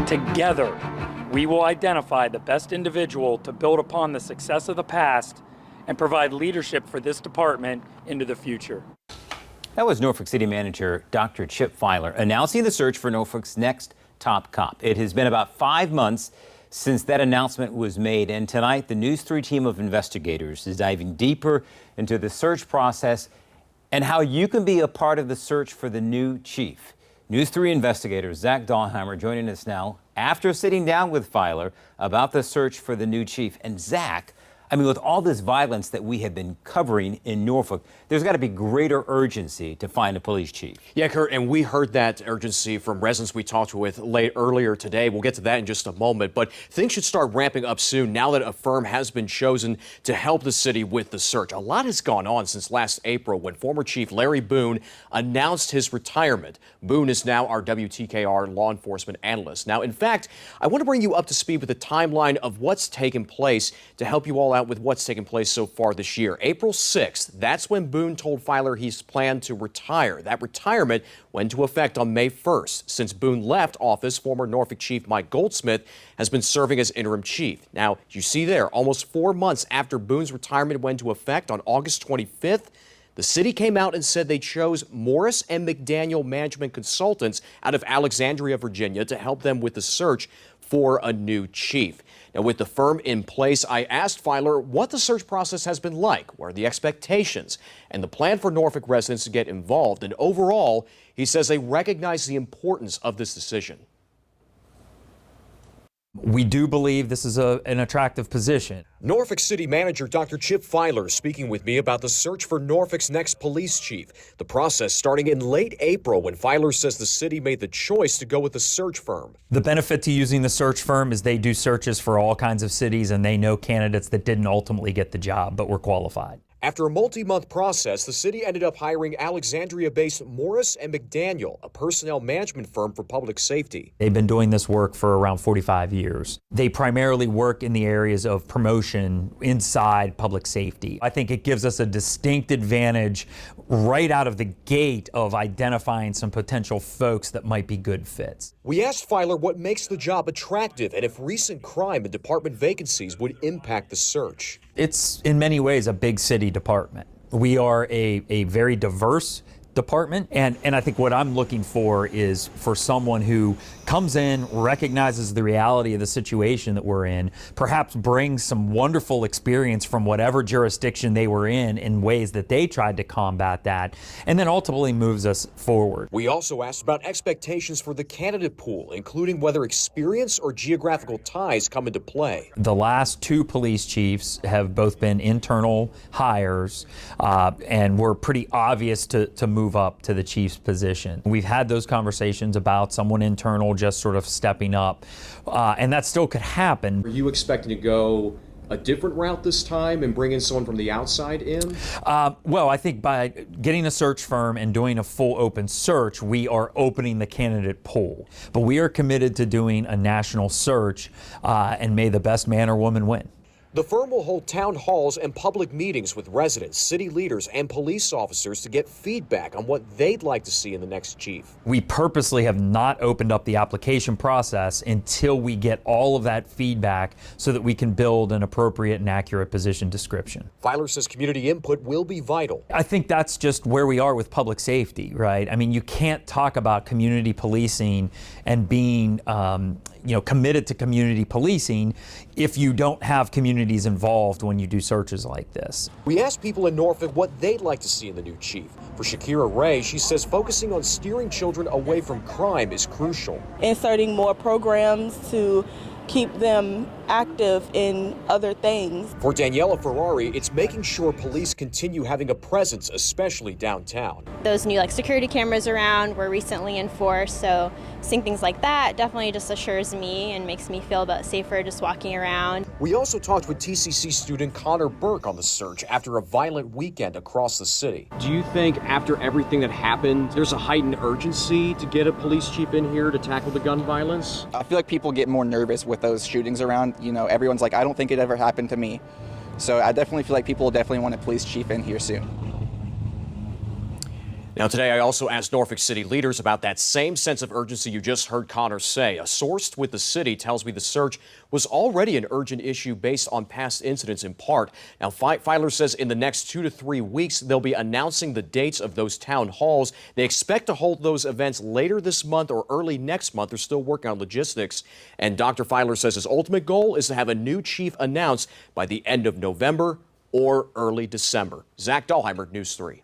Together, we will identify the best individual to build upon the success of the past and provide leadership for this department into the future. That was Norfolk City Manager Dr. Chip Filer announcing the search for Norfolk's next top cop. It has been about 5 months since that announcement was made, and tonight the News 3 team of investigators is diving deeper into the search process and how you can be a part of the search for the new chief. News 3 investigator Zach Dahlheimer joining us now after sitting down with Filer about the search for the new chief. And Zach, I mean, with all this violence that we have been covering in Norfolk, there's got to be greater urgency to find a police chief. Yeah, Kurt, and we heard that urgency from residents we talked with earlier today. We'll get to that in just a moment, but things should start ramping up soon now that a firm has been chosen to help the city with the search. A lot has gone on since last April when former Chief Larry Boone announced his retirement. Boone is now our WTKR law enforcement analyst. Now, in fact, I want to bring you up to speed with the timeline of what's taken place to help you all out with what's taken place so far this year. April 6th, that's when Boone told Filer he's planned to retire. That retirement went into effect on May 1st. Since Boone left office, former Norfolk Chief Mike Goldsmith has been serving as interim chief. Now, you see there, almost 4 months after Boone's retirement went into effect on August 25th, the city came out and said they chose Morris and McDaniel management consultants out of Alexandria, Virginia, to help them with the search for a new chief. Now, with the firm in place, I asked Filer what the search process has been like, what are the expectations, and the plan for Norfolk residents to get involved. And overall, he says they recognize the importance of this decision. We do believe this is an attractive position. Norfolk City Manager Dr. Chip Filer speaking with me about the search for Norfolk's next police chief. The process starting in late April when Filer says the city made the choice to go with the search firm. The benefit to using the search firm is they do searches for all kinds of cities, and they know candidates that didn't ultimately get the job but were qualified. After a multi-month process, the city ended up hiring Alexandria-based Morris and McDaniel, a personnel management firm for public safety. They've been doing this work for around 45 years. They primarily work in the areas of promotion inside public safety. I think it gives us a distinct advantage right out of the gate of identifying some potential folks that might be good fits. We asked Filer what makes the job attractive and if recent crime and department vacancies would impact the search. It's in many ways a big city department. We are a very diverse department, and I think what I'm looking for is for someone who comes in, recognizes the reality of the situation that we're in, perhaps brings some wonderful experience from whatever jurisdiction they were in ways that they tried to combat that, and then ultimately moves us forward. We also asked about expectations for the candidate pool, including whether experience or geographical ties come into play. The last 2 police chiefs have both been internal hires, and were pretty obvious to move up to the chief's position. We've had those conversations about someone internal just sort of stepping up, and that still could happen. Are you expecting to go a different route this time and bring in someone from the outside in? Well, I think by getting a search firm and doing a full open search, we are opening the candidate pool. But we are committed to doing a national search, and may the best man or woman win. The firm will hold town halls and public meetings with residents, city leaders, and police officers to get feedback on what they'd like to see in the next chief. We purposely have not opened up the application process until we get all of that feedback so that we can build an appropriate and accurate position description. Filer says community input will be vital. I think that's just where we are with public safety, right? I mean, you can't talk about community policing and being committed to community policing if you don't have communities involved when you do searches like this. We asked people in Norfolk what they'd like to see in the new chief. For Shakira Ray, she says focusing on steering children away from crime is crucial. Inserting more programs to keep them active in other things. For Daniela Ferrari, it's making sure police continue having a presence, especially downtown. Those new security cameras around were recently enforced, so seeing things like that definitely just assures me and makes me feel a bit safer just walking around. We also talked with TCC student Connor Burke on the search after a violent weekend across the city. Do you think after everything that happened, there's a heightened urgency to get a police chief in here to tackle the gun violence? I feel like people get more nervous with those shootings around. Everyone's like, I don't think it ever happened to me. So I definitely feel like people definitely want a police chief in here soon. Now, today, I also asked Norfolk City leaders about that same sense of urgency you just heard Connor say. A source with the city tells me the search was already an urgent issue based on past incidents in part. Now, Filer says in the next 2 to 3 weeks, they'll be announcing the dates of those town halls. They expect to hold those events later this month or early next month. They're still working on logistics. And Dr. Filer says his ultimate goal is to have a new chief announced by the end of November or early December. Zach Dahlheimer, News 3.